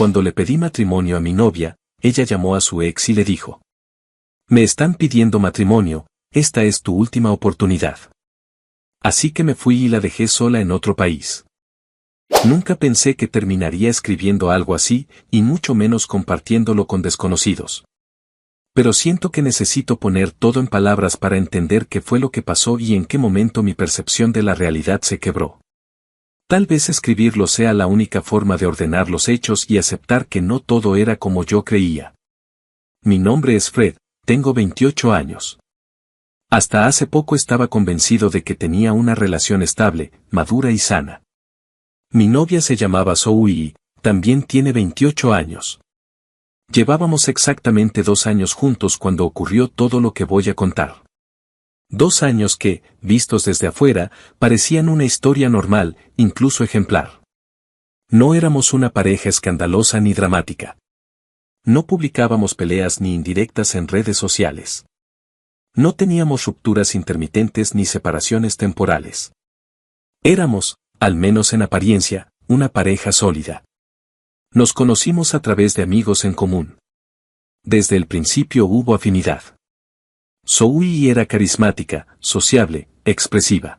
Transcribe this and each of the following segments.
Cuando le pedí matrimonio a mi novia, ella llamó a su ex y le dijo: «Me están pidiendo matrimonio, esta es tu última oportunidad». Así que me fui y la dejé sola en otro país. Nunca pensé que terminaría escribiendo algo así, y mucho menos compartiéndolo con desconocidos. Pero siento que necesito poner todo en palabras para entender qué fue lo que pasó y en qué momento mi percepción de la realidad se quebró. Tal vez escribirlo sea la única forma de ordenar los hechos y aceptar que no todo era como yo creía. Mi nombre es Fred, tengo 28 años. Hasta hace poco estaba convencido de que tenía una relación estable, madura y sana. Mi novia se llamaba Zoe y también tiene 28 años. Llevábamos exactamente 2 años juntos cuando ocurrió todo lo que voy a contar. 2 años que, vistos desde afuera, parecían una historia normal, incluso ejemplar. No éramos una pareja escandalosa ni dramática. No publicábamos peleas ni indirectas en redes sociales. No teníamos rupturas intermitentes ni separaciones temporales. Éramos, al menos en apariencia, una pareja sólida. Nos conocimos a través de amigos en común. Desde el principio hubo afinidad. Zoe era carismática, sociable, expresiva.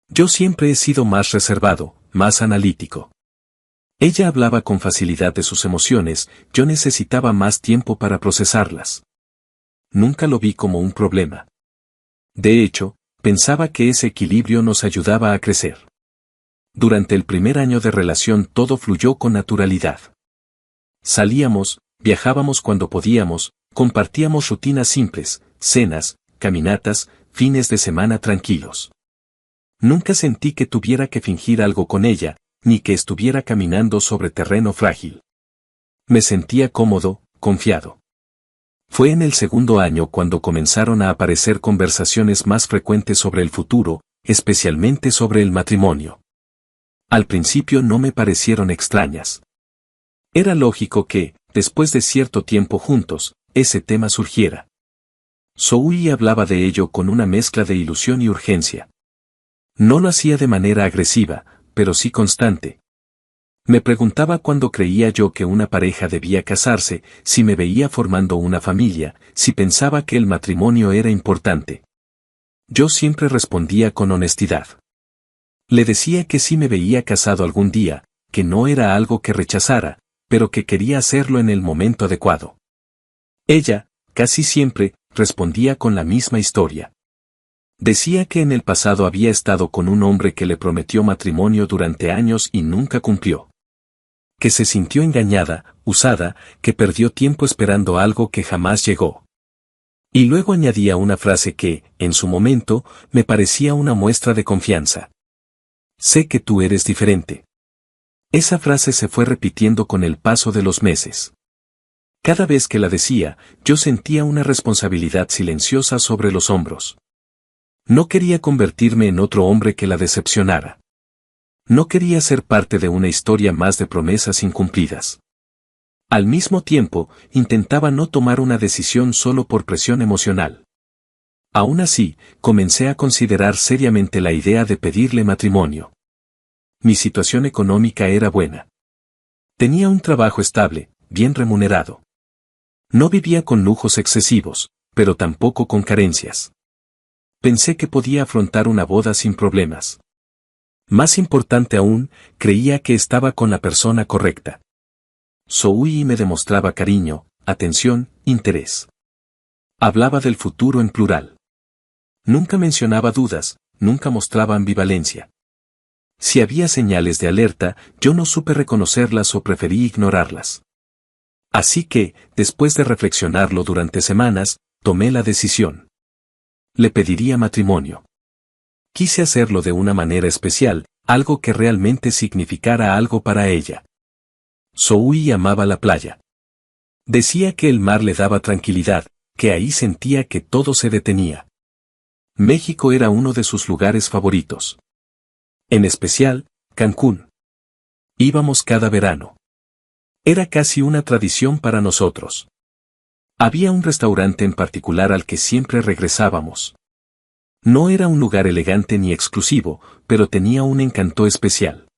Yo siempre he sido más reservado, más analítico. Ella hablaba con facilidad de sus emociones, yo necesitaba más tiempo para procesarlas. Nunca lo vi como un problema. De hecho, pensaba que ese equilibrio nos ayudaba a crecer. Durante el primer año de relación todo fluyó con naturalidad. Salíamos, viajábamos cuando podíamos, compartíamos rutinas simples, cenas, caminatas, fines de semana tranquilos. Nunca sentí que tuviera que fingir algo con ella, ni que estuviera caminando sobre terreno frágil. Me sentía cómodo, confiado. Fue en el segundo año cuando comenzaron a aparecer conversaciones más frecuentes sobre el futuro, especialmente sobre el matrimonio. Al principio no me parecieron extrañas. Era lógico que, después de cierto tiempo juntos, ese tema surgiera. Zoe hablaba de ello con una mezcla de ilusión y urgencia. No lo hacía de manera agresiva, pero sí constante. Me preguntaba cuándo creía yo que una pareja debía casarse, si me veía formando una familia, si pensaba que el matrimonio era importante. Yo siempre respondía con honestidad. Le decía que sí me veía casado algún día, que no era algo que rechazara, pero que quería hacerlo en el momento adecuado. Ella, casi siempre, respondía con la misma historia. Decía que en el pasado había estado con un hombre que le prometió matrimonio durante años y nunca cumplió. Que se sintió engañada, usada, que perdió tiempo esperando algo que jamás llegó. Y luego añadía una frase que, en su momento, me parecía una muestra de confianza. Sé que tú eres diferente. Esa frase se fue repitiendo con el paso de los meses. Cada vez que la decía, yo sentía una responsabilidad silenciosa sobre los hombros. No quería convertirme en otro hombre que la decepcionara. No quería ser parte de una historia más de promesas incumplidas. Al mismo tiempo, intentaba no tomar una decisión solo por presión emocional. Aún así, comencé a considerar seriamente la idea de pedirle matrimonio. Mi situación económica era buena. Tenía un trabajo estable, bien remunerado. No vivía con lujos excesivos, pero tampoco con carencias. Pensé que podía afrontar una boda sin problemas. Más importante aún, creía que estaba con la persona correcta. Zoe me demostraba cariño, atención, interés. Hablaba del futuro en plural. Nunca mencionaba dudas, nunca mostraba ambivalencia. Si había señales de alerta, yo no supe reconocerlas o preferí ignorarlas. Así que, después de reflexionarlo durante semanas, tomé la decisión. Le pediría matrimonio. Quise hacerlo de una manera especial, algo que realmente significara algo para ella. Zoe amaba la playa. Decía que el mar le daba tranquilidad, que ahí sentía que todo se detenía. México era uno de sus lugares favoritos. En especial, Cancún. Íbamos cada verano. Era casi una tradición para nosotros. Había un restaurante en particular al que siempre regresábamos. No era un lugar elegante ni exclusivo, pero tenía un encanto especial.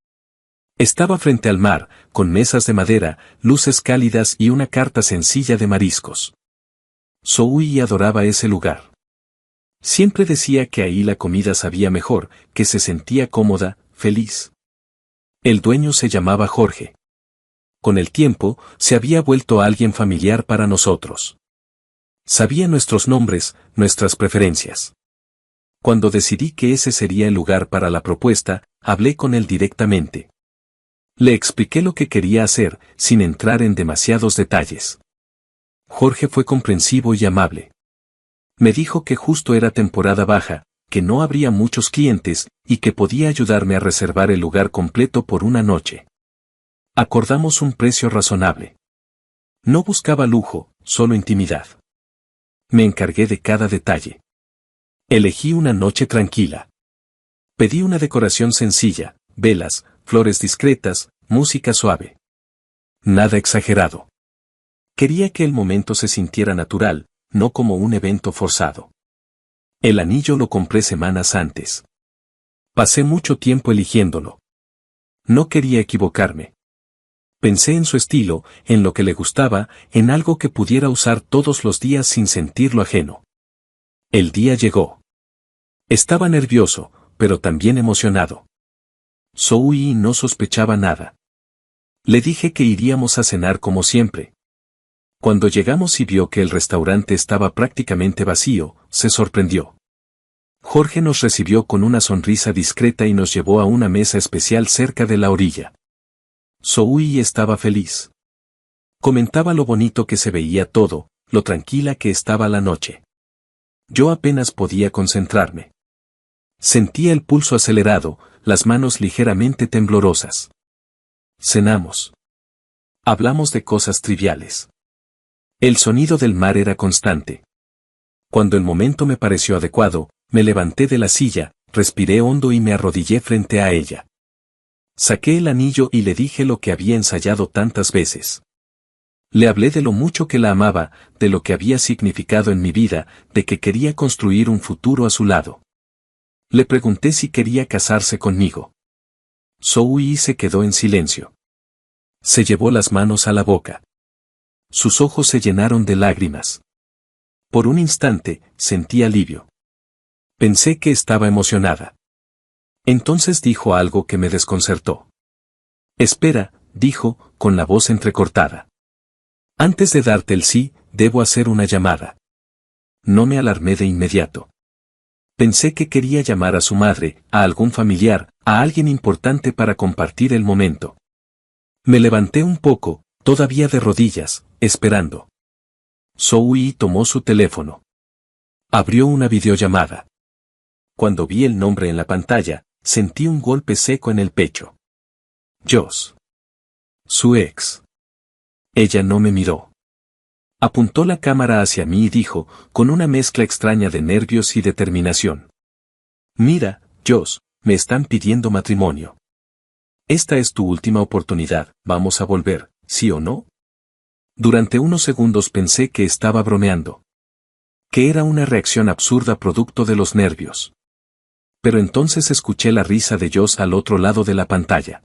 Estaba frente al mar, con mesas de madera, luces cálidas y una carta sencilla de mariscos. Zoe adoraba ese lugar. Siempre decía que ahí la comida sabía mejor, que se sentía cómoda, feliz. El dueño se llamaba Jorge. Con el tiempo, se había vuelto alguien familiar para nosotros. Sabía nuestros nombres, nuestras preferencias. Cuando decidí que ese sería el lugar para la propuesta, hablé con él directamente. Le expliqué lo que quería hacer, sin entrar en demasiados detalles. Jorge fue comprensivo y amable. Me dijo que justo era temporada baja, que no habría muchos clientes, y que podía ayudarme a reservar el lugar completo por una noche. Acordamos un precio razonable. No buscaba lujo, solo intimidad. Me encargué de cada detalle. Elegí una noche tranquila. Pedí una decoración sencilla, velas, flores discretas, música suave. Nada exagerado. Quería que el momento se sintiera natural, no como un evento forzado. El anillo lo compré semanas antes. Pasé mucho tiempo eligiéndolo. No quería equivocarme. Pensé en su estilo, en lo que le gustaba, en algo que pudiera usar todos los días sin sentirlo ajeno. El día llegó. Estaba nervioso, pero también emocionado. Zoe no sospechaba nada. Le dije que iríamos a cenar como siempre. Cuando llegamos y vio que el restaurante estaba prácticamente vacío, se sorprendió. Jorge nos recibió con una sonrisa discreta y nos llevó a una mesa especial cerca de la orilla. Zoe estaba feliz. Comentaba lo bonito que se veía todo, lo tranquila que estaba la noche. Yo apenas podía concentrarme. Sentía el pulso acelerado, las manos ligeramente temblorosas. Cenamos. Hablamos de cosas triviales. El sonido del mar era constante. Cuando el momento me pareció adecuado, me levanté de la silla, respiré hondo y me arrodillé frente a ella. Saqué el anillo y le dije lo que había ensayado tantas veces. Le hablé de lo mucho que la amaba, de lo que había significado en mi vida, de que quería construir un futuro a su lado. Le pregunté si quería casarse conmigo. Zoe se quedó en silencio. Se llevó las manos a la boca. Sus ojos se llenaron de lágrimas. Por un instante, sentí alivio. Pensé que estaba emocionada. Entonces dijo algo que me desconcertó. Espera, dijo, con la voz entrecortada. Antes de darte el sí, debo hacer una llamada. No me alarmé de inmediato. Pensé que quería llamar a su madre, a algún familiar, a alguien importante para compartir el momento. Me levanté un poco, todavía de rodillas, esperando. Zoe tomó su teléfono. Abrió una videollamada. Cuando vi el nombre en la pantalla, sentí un golpe seco en el pecho. Joss. Su ex. Ella no me miró. Apuntó la cámara hacia mí y dijo, con una mezcla extraña de nervios y determinación. Mira, Joss, me están pidiendo matrimonio. Esta es tu última oportunidad, ¿vamos a volver, sí o no? Durante unos segundos pensé que estaba bromeando. Que era una reacción absurda producto de los nervios. Pero entonces escuché la risa de Joss al otro lado de la pantalla.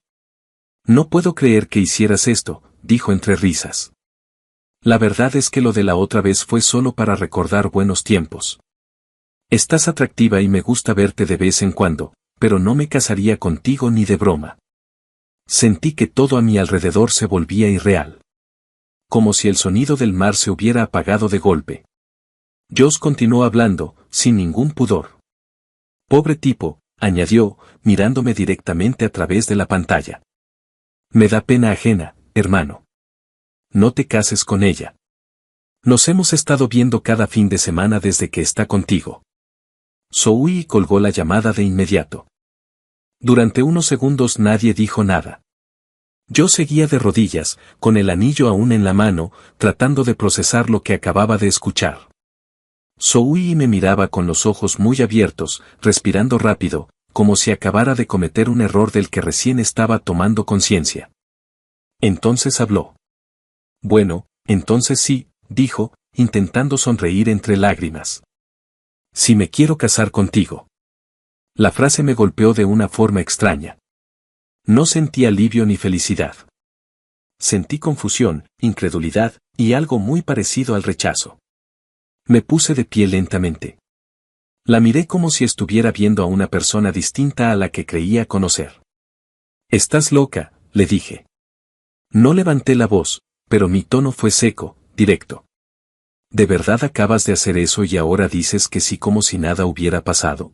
No puedo creer que hicieras esto, dijo entre risas. La verdad es que lo de la otra vez fue solo para recordar buenos tiempos. Estás atractiva y me gusta verte de vez en cuando, pero no me casaría contigo ni de broma. Sentí que todo a mi alrededor se volvía irreal. Como si el sonido del mar se hubiera apagado de golpe. Joss continuó hablando, sin ningún pudor. Pobre tipo, añadió, mirándome directamente a través de la pantalla. Me da pena ajena, hermano. No te cases con ella. Nos hemos estado viendo cada fin de semana desde que está contigo. Zoe colgó la llamada de inmediato. Durante unos segundos nadie dijo nada. Yo seguía de rodillas, con el anillo aún en la mano, tratando de procesar lo que acababa de escuchar. Zoe me miraba con los ojos muy abiertos, respirando rápido, como si acabara de cometer un error del que recién estaba tomando conciencia. Entonces habló. Bueno, entonces sí, dijo, intentando sonreír entre lágrimas. Si me quiero casar contigo. La frase me golpeó de una forma extraña. No sentí alivio ni felicidad. Sentí confusión, incredulidad, y algo muy parecido al rechazo. Me puse de pie lentamente. La miré como si estuviera viendo a una persona distinta a la que creía conocer. «Estás loca», le dije. No levanté la voz, pero mi tono fue seco, directo. ¿De verdad acabas de hacer eso y ahora dices que sí como si nada hubiera pasado?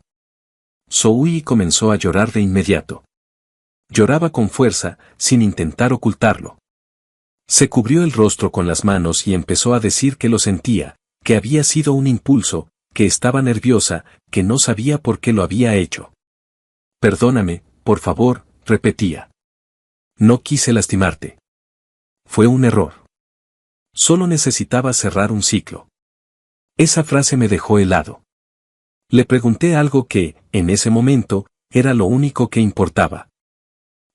Zoe comenzó a llorar de inmediato. Lloraba con fuerza, sin intentar ocultarlo. Se cubrió el rostro con las manos y empezó a decir que lo sentía, que había sido un impulso, que estaba nerviosa, que no sabía por qué lo había hecho. Perdóname, por favor, repetía. No quise lastimarte. Fue un error. Solo necesitaba cerrar un ciclo. Esa frase me dejó helado. Le pregunté algo que, en ese momento, era lo único que importaba.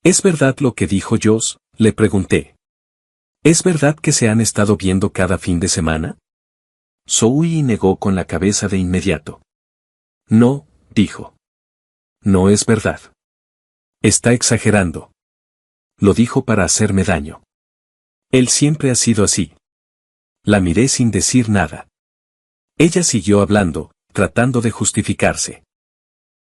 ¿Es verdad lo que dijo Joss?, le pregunté. ¿Es verdad que se han estado viendo cada fin de semana? Zoe negó con la cabeza de inmediato. No, dijo. No es verdad. Está exagerando. Lo dijo para hacerme daño. Él siempre ha sido así. La miré sin decir nada. Ella siguió hablando, tratando de justificarse.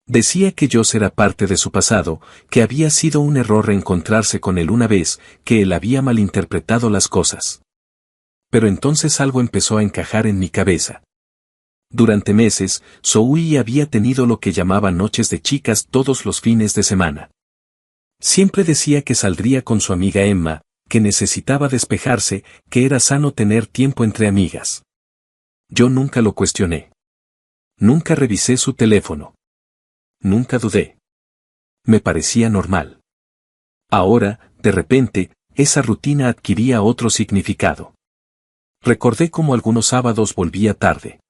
Decía que Joss era parte de su pasado, que había sido un error reencontrarse con él una vez, que él había malinterpretado las cosas. Pero entonces algo empezó a encajar en mi cabeza. Durante meses, Zoe había tenido lo que llamaban noches de chicas todos los fines de semana. Siempre decía que saldría con su amiga Emma, que necesitaba despejarse, que era sano tener tiempo entre amigas. Yo nunca lo cuestioné. Nunca revisé su teléfono. Nunca dudé. Me parecía normal. Ahora, de repente, esa rutina adquiría otro significado. Recordé cómo algunos sábados volvía tarde.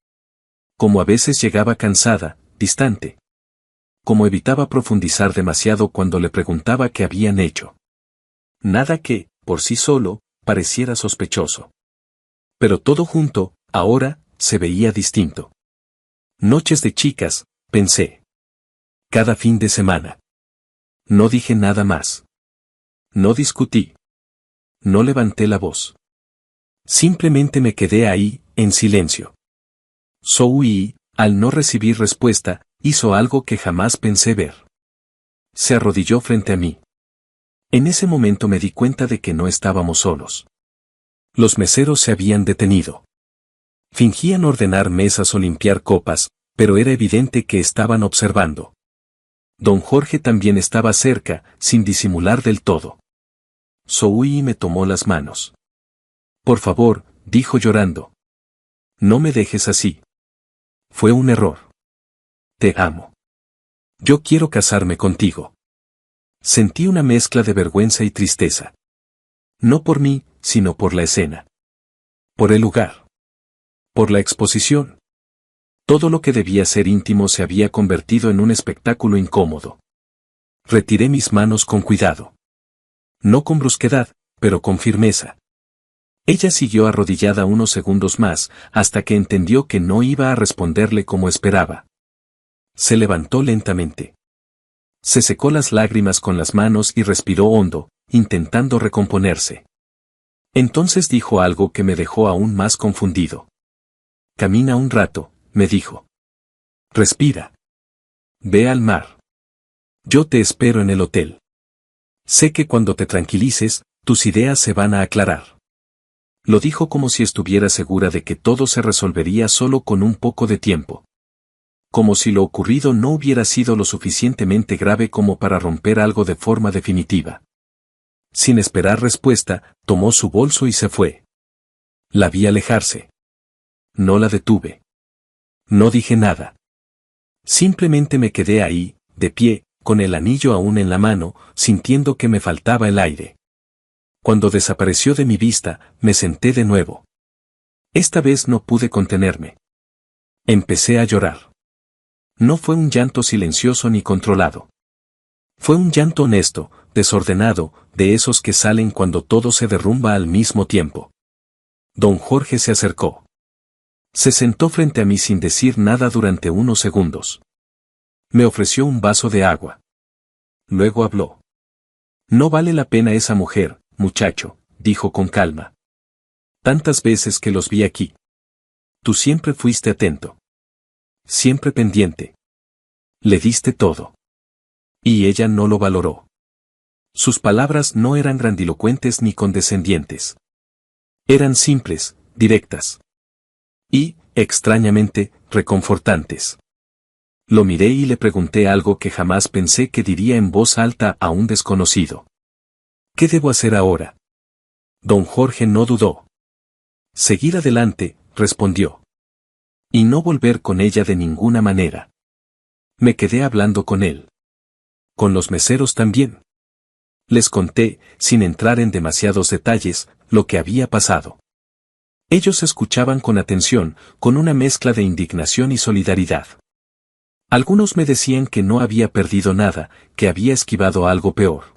Cómo a veces llegaba cansada, distante. Cómo evitaba profundizar demasiado cuando le preguntaba qué habían hecho. Nada que, por sí solo, pareciera sospechoso. Pero todo junto, ahora, se veía distinto. Noches de chicas, pensé. Cada fin de semana. No dije nada más. No discutí. No levanté la voz. Simplemente me quedé ahí, en silencio. Zoe, al no recibir respuesta, hizo algo que jamás pensé ver. Se arrodilló frente a mí. En ese momento me di cuenta de que no estábamos solos. Los meseros se habían detenido. Fingían ordenar mesas o limpiar copas, pero era evidente que estaban observando. Don Jorge también estaba cerca, sin disimular del todo. Zoe me tomó las manos. Por favor, dijo llorando. No me dejes así. Fue un error. Te amo. Yo quiero casarme contigo. Sentí una mezcla de vergüenza y tristeza. No por mí, sino por la escena. Por el lugar. Por la exposición. Todo lo que debía ser íntimo se había convertido en un espectáculo incómodo. Retiré mis manos con cuidado. No con brusquedad, pero con firmeza. Ella siguió arrodillada unos segundos más, hasta que entendió que no iba a responderle como esperaba. Se levantó lentamente. Se secó las lágrimas con las manos y respiró hondo, intentando recomponerse. Entonces dijo algo que me dejó aún más confundido. Camina un rato, me dijo. Respira. Ve al mar. Yo te espero en el hotel. Sé que cuando te tranquilices, tus ideas se van a aclarar. Lo dijo como si estuviera segura de que todo se resolvería solo con un poco de tiempo. Como si lo ocurrido no hubiera sido lo suficientemente grave como para romper algo de forma definitiva. Sin esperar respuesta, tomó su bolso y se fue. La vi alejarse. No la detuve. No dije nada. Simplemente me quedé ahí, de pie, con el anillo aún en la mano, sintiendo que me faltaba el aire. Cuando desapareció de mi vista, me senté de nuevo. Esta vez no pude contenerme. Empecé a llorar. No fue un llanto silencioso ni controlado. Fue un llanto honesto, desordenado, de esos que salen cuando todo se derrumba al mismo tiempo. Don Jorge se acercó. Se sentó frente a mí sin decir nada durante unos segundos. Me ofreció un vaso de agua. Luego habló. No vale la pena esa mujer, muchacho, dijo con calma. Tantas veces que los vi aquí. Tú siempre fuiste atento. Siempre pendiente. Le diste todo. Y ella no lo valoró. Sus palabras no eran grandilocuentes ni condescendientes. Eran simples, directas. Y, extrañamente, reconfortantes. Lo miré y le pregunté algo que jamás pensé que diría en voz alta a un desconocido. ¿Qué debo hacer ahora? Don Jorge no dudó. Seguir adelante, respondió. Y no volver con ella de ninguna manera. Me quedé hablando con él. Con los meseros también. Les conté, sin entrar en demasiados detalles, lo que había pasado. Ellos escuchaban con atención, con una mezcla de indignación y solidaridad. Algunos me decían que no había perdido nada, que había esquivado algo peor.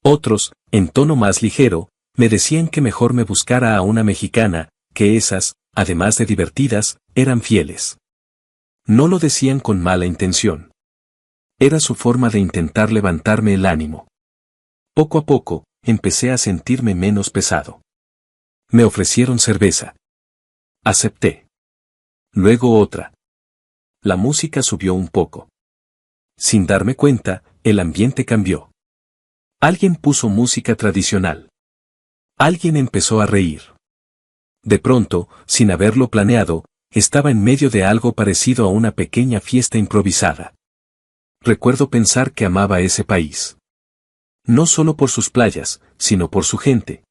Otros, en tono más ligero, me decían que mejor me buscara a una mexicana, que esas, además de divertidas, eran fieles. No lo decían con mala intención. Era su forma de intentar levantarme el ánimo. Poco a poco, empecé a sentirme menos pesado. Me ofrecieron cerveza. Acepté. Luego otra. La música subió un poco. Sin darme cuenta, el ambiente cambió. Alguien puso música tradicional. Alguien empezó a reír. De pronto, sin haberlo planeado, estaba en medio de algo parecido a una pequeña fiesta improvisada. Recuerdo pensar que amaba ese país. No solo por sus playas, sino por su gente.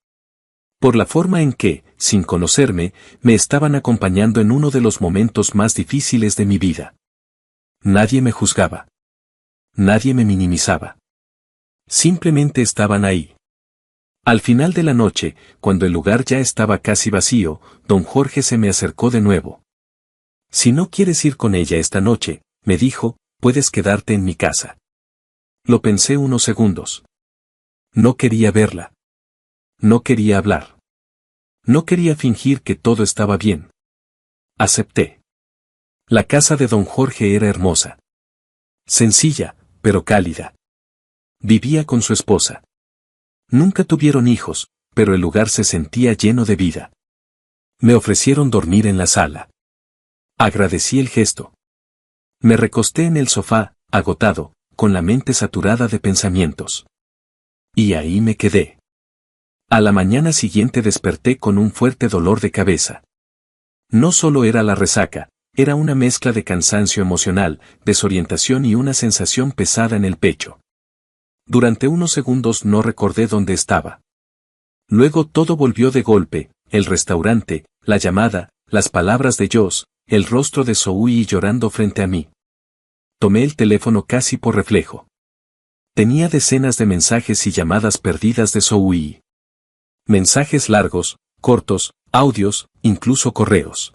Por la forma en que, sin conocerme, me estaban acompañando en uno de los momentos más difíciles de mi vida. Nadie me juzgaba. Nadie me minimizaba. Simplemente estaban ahí. Al final de la noche, cuando el lugar ya estaba casi vacío, don Jorge se me acercó de nuevo. Si no quieres ir con ella esta noche, me dijo, puedes quedarte en mi casa. Lo pensé unos segundos. No quería verla. No quería hablar. No quería fingir que todo estaba bien. Acepté. La casa de don Jorge era hermosa. Sencilla, pero cálida. Vivía con su esposa. Nunca tuvieron hijos, pero el lugar se sentía lleno de vida. Me ofrecieron dormir en la sala. Agradecí el gesto. Me recosté en el sofá, agotado, con la mente saturada de pensamientos. Y ahí me quedé. A la mañana siguiente desperté con un fuerte dolor de cabeza. No solo era la resaca, era una mezcla de cansancio emocional, desorientación y una sensación pesada en el pecho. Durante unos segundos no recordé dónde estaba. Luego todo volvió de golpe, el restaurante, la llamada, las palabras de Joss, el rostro de Zoe llorando frente a mí. Tomé el teléfono casi por reflejo. Tenía decenas de mensajes y llamadas perdidas de Zoe. Mensajes largos, cortos, audios, incluso correos.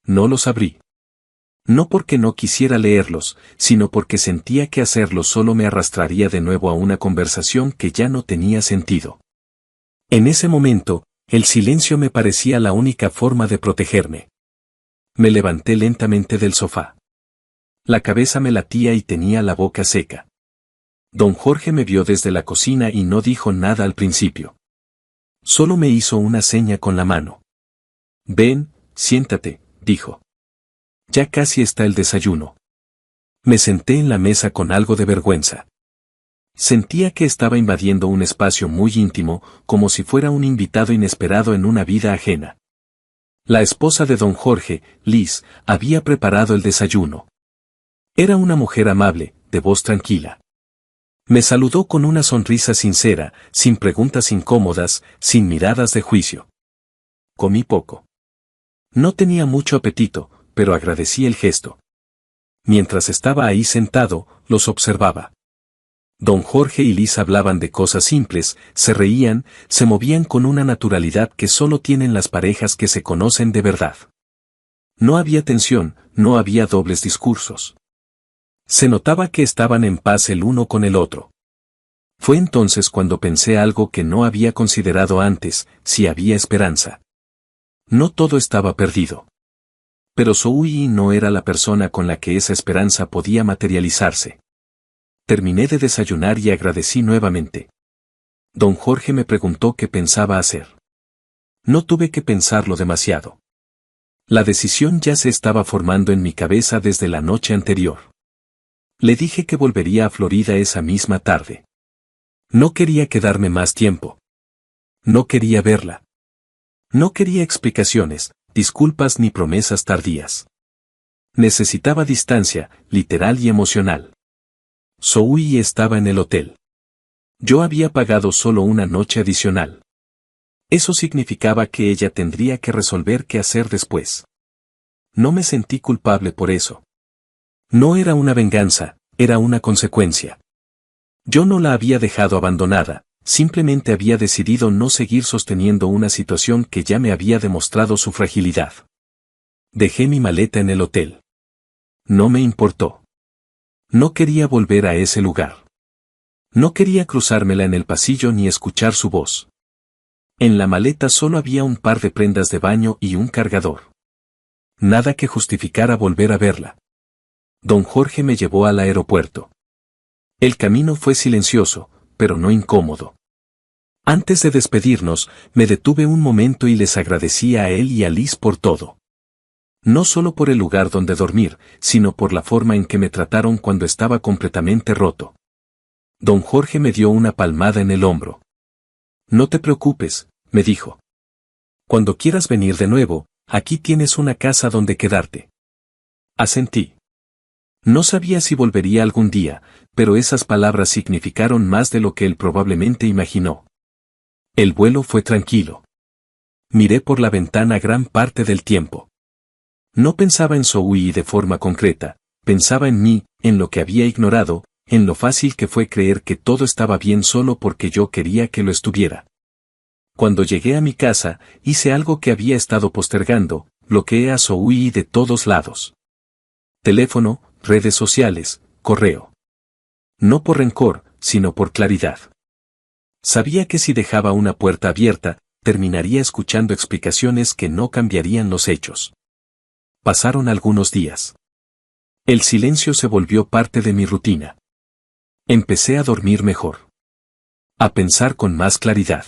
No los abrí. No porque no quisiera leerlos, sino porque sentía que hacerlo solo me arrastraría de nuevo a una conversación que ya no tenía sentido. En ese momento, el silencio me parecía la única forma de protegerme. Me levanté lentamente del sofá. La cabeza me latía y tenía la boca seca. Don Jorge me vio desde la cocina y no dijo nada al principio. Solo me hizo una seña con la mano. Ven, siéntate, dijo. Ya casi está el desayuno. Me senté en la mesa con algo de vergüenza. Sentía que estaba invadiendo un espacio muy íntimo, como si fuera un invitado inesperado en una vida ajena. La esposa de don Jorge, Liz, había preparado el desayuno. Era una mujer amable, de voz tranquila. Me saludó con una sonrisa sincera, sin preguntas incómodas, sin miradas de juicio. Comí poco. No tenía mucho apetito, pero agradecí el gesto. Mientras estaba ahí sentado, los observaba. Don Jorge y Liz hablaban de cosas simples, se reían, se movían con una naturalidad que solo tienen las parejas que se conocen de verdad. No había tensión, no había dobles discursos. Se notaba que estaban en paz el uno con el otro. Fue entonces cuando pensé algo que no había considerado antes, si había esperanza. No todo estaba perdido. Pero Zoe no era la persona con la que esa esperanza podía materializarse. Terminé de desayunar y agradecí nuevamente. Don Jorge me preguntó qué pensaba hacer. No tuve que pensarlo demasiado. La decisión ya se estaba formando en mi cabeza desde la noche anterior. Le dije que volvería a Florida esa misma tarde. No quería quedarme más tiempo. No quería verla. No quería explicaciones, disculpas ni promesas tardías. Necesitaba distancia, literal y emocional. Zoe estaba en el hotel. Yo había pagado solo una noche adicional. Eso significaba que ella tendría que resolver qué hacer después. No me sentí culpable por eso. No era una venganza, era una consecuencia. Yo no la había dejado abandonada, simplemente había decidido no seguir sosteniendo una situación que ya me había demostrado su fragilidad. Dejé mi maleta en el hotel. No me importó. No quería volver a ese lugar. No quería cruzármela en el pasillo ni escuchar su voz. En la maleta solo había un par de prendas de baño y un cargador. Nada que justificara volver a verla. Don Jorge me llevó al aeropuerto. El camino fue silencioso, pero no incómodo. Antes de despedirnos, me detuve un momento y les agradecí a él y a Liz por todo. No solo por el lugar donde dormir, sino por la forma en que me trataron cuando estaba completamente roto. Don Jorge me dio una palmada en el hombro. No te preocupes, me dijo. Cuando quieras venir de nuevo, aquí tienes una casa donde quedarte. Asentí. No sabía si volvería algún día, pero esas palabras significaron más de lo que él probablemente imaginó. El vuelo fue tranquilo. Miré por la ventana gran parte del tiempo. No pensaba en Zoe de forma concreta, pensaba en mí, en lo que había ignorado, en lo fácil que fue creer que todo estaba bien solo porque yo quería que lo estuviera. Cuando llegué a mi casa, hice algo que había estado postergando, bloqueé a Zoe de todos lados. Teléfono, redes sociales, correo. No por rencor, sino por claridad. Sabía que si dejaba una puerta abierta, terminaría escuchando explicaciones que no cambiarían los hechos. Pasaron algunos días. El silencio se volvió parte de mi rutina. Empecé a dormir mejor. A pensar con más claridad.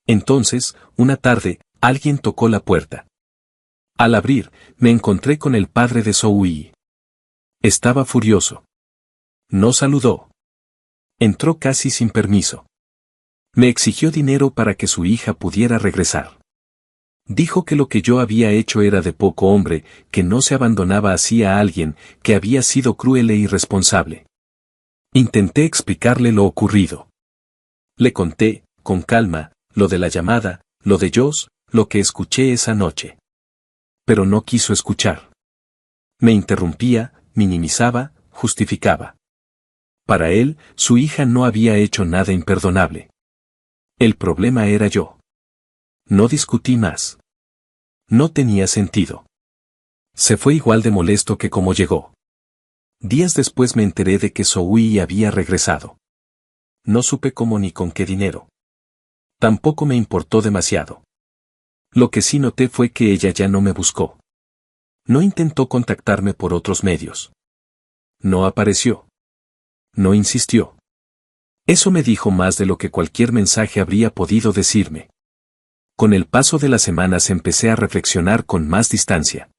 Entonces, una tarde, alguien tocó la puerta. Al abrir, me encontré con el padre de Zoe. Estaba furioso. No saludó. Entró casi sin permiso. Me exigió dinero para que su hija pudiera regresar. Dijo que lo que yo había hecho era de poco hombre, que no se abandonaba así a alguien, que había sido cruel e irresponsable. Intenté explicarle lo ocurrido. Le conté, con calma, lo de la llamada, lo de Joss, lo que escuché esa noche. Pero no quiso escuchar. Me interrumpía, minimizaba, justificaba. Para él, su hija no había hecho nada imperdonable. El problema era yo. No discutí más. No tenía sentido. Se fue igual de molesto que como llegó. Días después me enteré de que Zoe había regresado. No supe cómo ni con qué dinero. Tampoco me importó demasiado. Lo que sí noté fue que ella ya no me buscó. No intentó contactarme por otros medios. No apareció. No insistió. Eso me dijo más de lo que cualquier mensaje habría podido decirme. Con el paso de las semanas empecé a reflexionar con más distancia.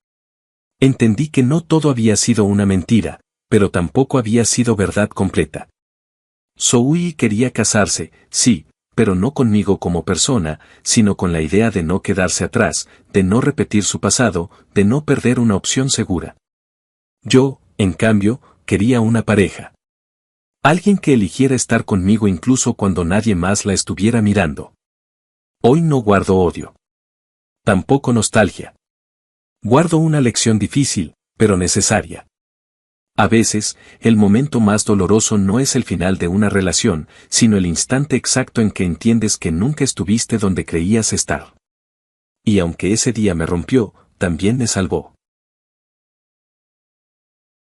Entendí que no todo había sido una mentira, pero tampoco había sido verdad completa. Zoe quería casarse, sí, pero no conmigo como persona, sino con la idea de no quedarse atrás, de no repetir su pasado, de no perder una opción segura. Yo, en cambio, quería una pareja. Alguien que eligiera estar conmigo incluso cuando nadie más la estuviera mirando. Hoy no guardo odio. Tampoco nostalgia. Guardo una lección difícil, pero necesaria. A veces, el momento más doloroso no es el final de una relación, sino el instante exacto en que entiendes que nunca estuviste donde creías estar. Y aunque ese día me rompió, también me salvó.